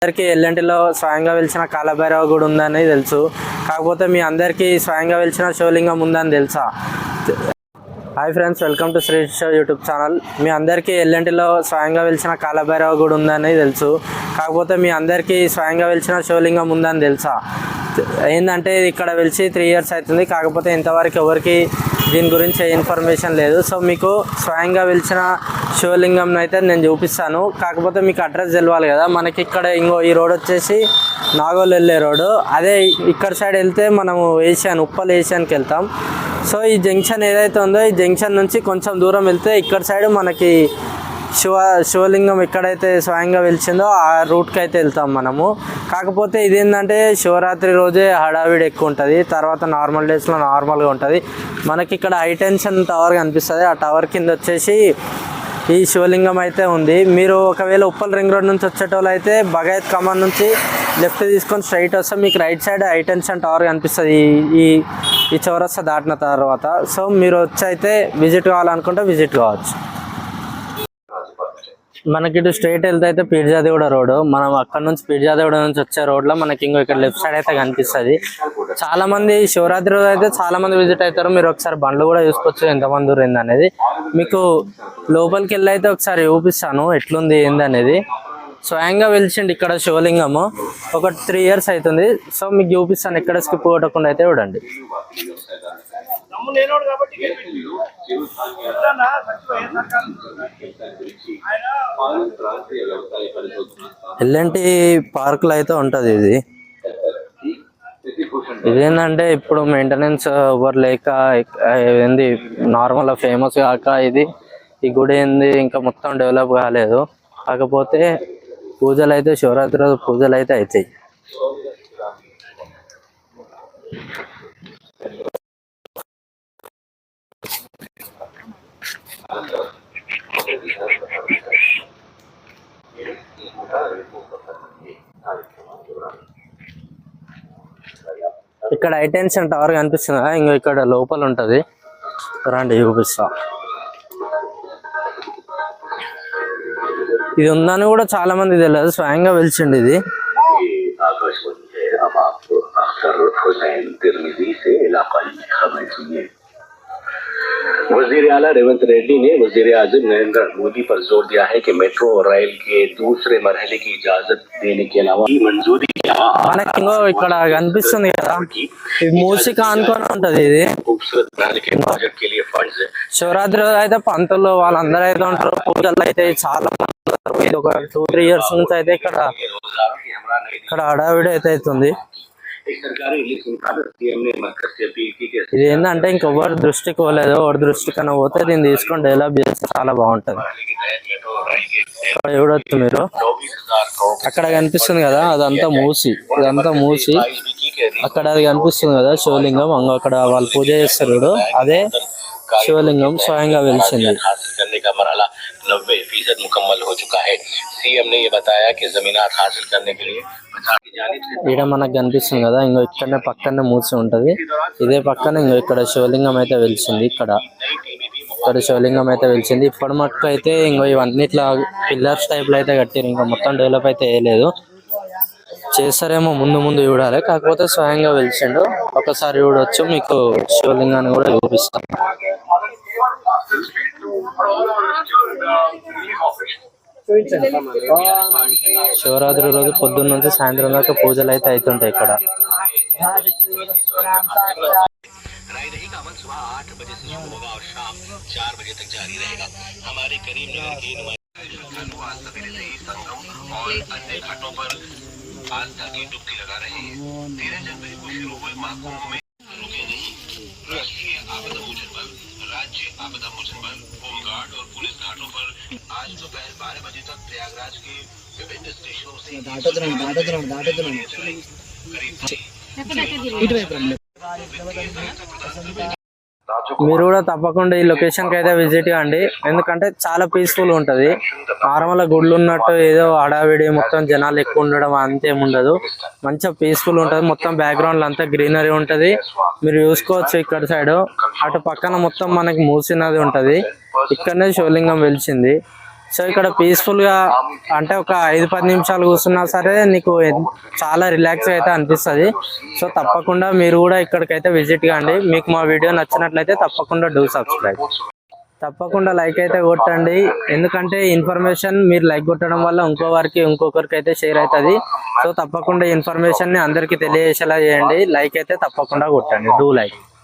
అందరికీ ఎల్లంటిలో స్వయంగా వెలిసిన కాలభైరవ గుడి ఉందని తెలుసు. కాకపోతే మీ అందరికీ స్వయంగా వెలిసిన శివలింగం ఉందని తెలుసా? Hi friends, welcome to Sri show YouTube channel. మీ అందరికీ ఎల్లంటిలో స్వయంగా వెలిసిన కాలభైరవ గుడి ఉందని తెలుసు. కాకపోతే మీ అందరికీ స్వయంగా వెలిసిన శివలింగం ఉందని తెలుసా? ఏంటంటే ఇది ఇక్కడ వెలిసి 3 years అవుతుంది. కాకపోతే ఇంతవరకు ఎవరికి దీని గురించి ఇన్ఫర్మేషన్ లేదు. సో మీకు స్వయంగా వెలిసిన శివలింగం అయితే నేను చూపిస్తాను. కాకపోతే మీకు అడ్రస్ తెలియాలి కదా. మనకి ఇక్కడ ఈ రోడ్ వచ్చేసి నాగోల్ వెళ్ళే రోడ్డు. అదే ఇక్కడ సైడ్ వెళ్తే మనము ఉప్పల్ ఏషియాన్కి వెళ్తాం. సో ఈ జంక్షన్ ఏదైతే ఉందో ఈ జంక్షన్ నుంచి కొంచెం దూరం వెళ్తే ఇక్కడ సైడ్ మనకి శివలింగం ఎక్కడైతే స్వయంగా వెలిచిందో ఆ రూట్కి అయితే వెళ్తాం మనము. కాకపోతే ఇదేంటంటే శివరాత్రి రోజే హడావిడి ఎక్కువ ఉంటుంది. తర్వాత నార్మల్ డేస్లో నార్మల్గా ఉంటుంది. మనకి ఇక్కడ హైటెన్షన్ టవర్ కనిపిస్తుంది. ఆ టవర్ కింద వచ్చేసి ఈ శివలింగం అయితే ఉంది. మీరు ఒకవేళ ఉప్పల్ రింగ్ రోడ్ నుంచి వచ్చేటోళ్ళు అయితే బగాయత్ కమాన్ నుంచి లెఫ్ట్ తీసుకొని స్ట్రైట్ వస్తే మీకు రైట్ సైడ్ హైటెన్షన్ టవర్ కనిపిస్తుంది ఈ చౌరస్తా దాటిన తర్వాత. సో మీరు వచ్చి అయితే విజిట్ కావాలనుకుంటే విజిట్ కావచ్చు. మనకి ఇటు స్ట్రైట్ వెళ్తే అయితే పీర్జాదిగూడ రోడ్. మనం అక్కడ నుంచి పీర్జాదిగూడ నుంచి వచ్చే రోడ్లో మనకి ఇక్కడ లెఫ్ట్ సైడ్ అయితే కనిపిస్తుంది. చాలా మంది శివరాత్రి రోజు అయితే చాలా మంది విజిట్ అవుతారు. మీరు ఒకసారి బండ్లు కూడా చూసుకోవచ్చు ఎంతమంది ఊరింది అనేది. మీకు లోపలికి వెళ్ళి అయితే ఒకసారి చూపిస్తాను ఎట్లుంది ఏంది అనేది. స్వయంగా వెలిచిండి ఇక్కడ శివలింగము. ఒక 3 years అవుతుంది. సో మీకు చూపిస్తాను, ఎక్కడ స్కిప్ కొట్టకుండా అయితే చూడండి. ఎల్ఎన్టీ పార్క్ లో అయితే ఉంటది ఇది. ఇదేంటంటే ఇప్పుడు మెయింటెనెన్స్ ఎవరు లేక ఏంది నార్మల్ ఫేమస్ కాక ఈ గుడి ఏంది ఇంకా మొత్తం డెవలప్ కాలేదు. కాకపోతే పూజలు అయితే శివరాత్రి రోజు పూజలు అయితే అవుతాయి. ఇక్కడ హైటెన్షన్ టవర్ కనిపిస్తుంది కదా, ఇంకా ఇక్కడ లోపల ఉంటది. రండి చూపిస్తా. ఇది ఉందని కూడా చాలా మంది తెలియదు. స్వయంగా వెలిచిండి ఇది. वजीर आला रेवंत रेड्डी ने वजीर आजम नरेंद्र मोदी पर जोर दिया है कि मेट्रो और रेल के दूसरे मरहले की इजाजत देने के अलावा मंजूरी మనకి ఇక్కడ కనిపిస్తుంది కదా, ఇది మూసిక అనుకొని ఉంటది. ఇది శివరాత్రి అయితే పంతులు వాళ్ళందరూ అయితే ఉంటారు. పూజలు అయితే చాలా మంది ఒక 2-3 years నుంచి అయితే ఇక్కడ హడావిడి అయితే అవుతుంది. ఇది ఏంటంటే ఇంకెవరి దృష్టికి పోలేదు. ఎవరి దృష్టి కన్నా పోతే దీన్ని తీసుకొని డెవలప్ చేస్తే చాలా బాగుంటది. చూడొచ్చు మీరు, అక్కడ కనిపిస్తుంది కదా అదంతా మూసి, ఇదంతా మూసి. అక్కడ అది కనిపిస్తుంది కదా శివలింగం, అక్కడ వాళ్ళు పూజ చేస్తారు. అదే శివలింగం స్వయంగా వెలిసింది. 90% मुकम्मल हो चुका है। सीएम ने ये बताया कि जमीनात हासिल करने के लिए ఇక్కడ మనకు కనిపిస్తుంది కదా, ఇక్కడనే పక్కనే మూసి ఉంటది. ఇదే పక్కన ఇక్కడ శివలింగం అయితే వెలిసింది. ఇక్కడ శివలింగం అయితే వెలిసింది. ఇప్పటి మటుకు అయితే ఇవన్నీ ఇట్లా పిల్లర్స్ టైప్ లో అయితే కట్టారు. ఇంకా మొత్తం డెవలప్ అయితే వేయలేదు. చేస్తారేమో ముందు చూడాలి. కాకపోతే స్వయంగా వెలిసిండు. ఒకసారి చూడొచ్చు. మీకు శివలింగాన్ని కూడా చూపిస్తాను. శివరాత్రి రోజు పొద్దున్న నుంచి సాయంత్రం దాకా పూజలు అయితే అవుతుంటాయి ఇక్కడ. राज्य आपदा मोचन बल, होमगार्ड और पुलिस घाटों पर आज दोपहर 12 बजे तक प्रयागराज के विभिन्न स्टेशनों से మీరు కూడా తప్పకుండా ఈ లొకేషన్ కి అయితే విజిట్ కాండి. ఎందుకంటే చాలా పీస్ఫుల్ ఉంటది. నార్మల్ గుళ్ళు ఉన్నట్టు ఏదో హడావిడి మొత్తం జనాలు ఎక్కువ ఉండడం అంతేముండదు. మంచిగా పీస్ఫుల్ ఉంటది. మొత్తం బ్యాక్గ్రౌండ్ అంతా గ్రీనరీ ఉంటది. మీరు చూసుకోవచ్చు ఇక్కడ సైడ్. అటు పక్కన మొత్తం మనకి మూసి నది ఉంటది. ఇక్కడనే శివలింగం వెలిసింది. సో ఇక్కడ పీస్ఫుల్గా అంటే ఒక 5-10 నిమిషాలు కూర్చున్నా సరే నీకు చాలా రిలాక్స్ అయితే అనిపిస్తుంది. సో తప్పకుండా మీరు కూడా ఇక్కడికైతే విజిట్ కాండి. మీకు మా వీడియో నచ్చినట్లయితే తప్పకుండా డూ సబ్స్క్రైబ్. తప్పకుండా లైక్ అయితే కొట్టండి, ఎందుకంటే ఇన్ఫర్మేషన్ మీరు లైక్ కొట్టడం వల్ల ఇంకొకరికి అయితే షేర్ అవుతుంది. సో తప్పకుండా ఇన్ఫర్మేషన్ని అందరికీ తెలియజేసేలా చేయండి. లైక్ అయితే తప్పకుండా కొట్టండి. Do like.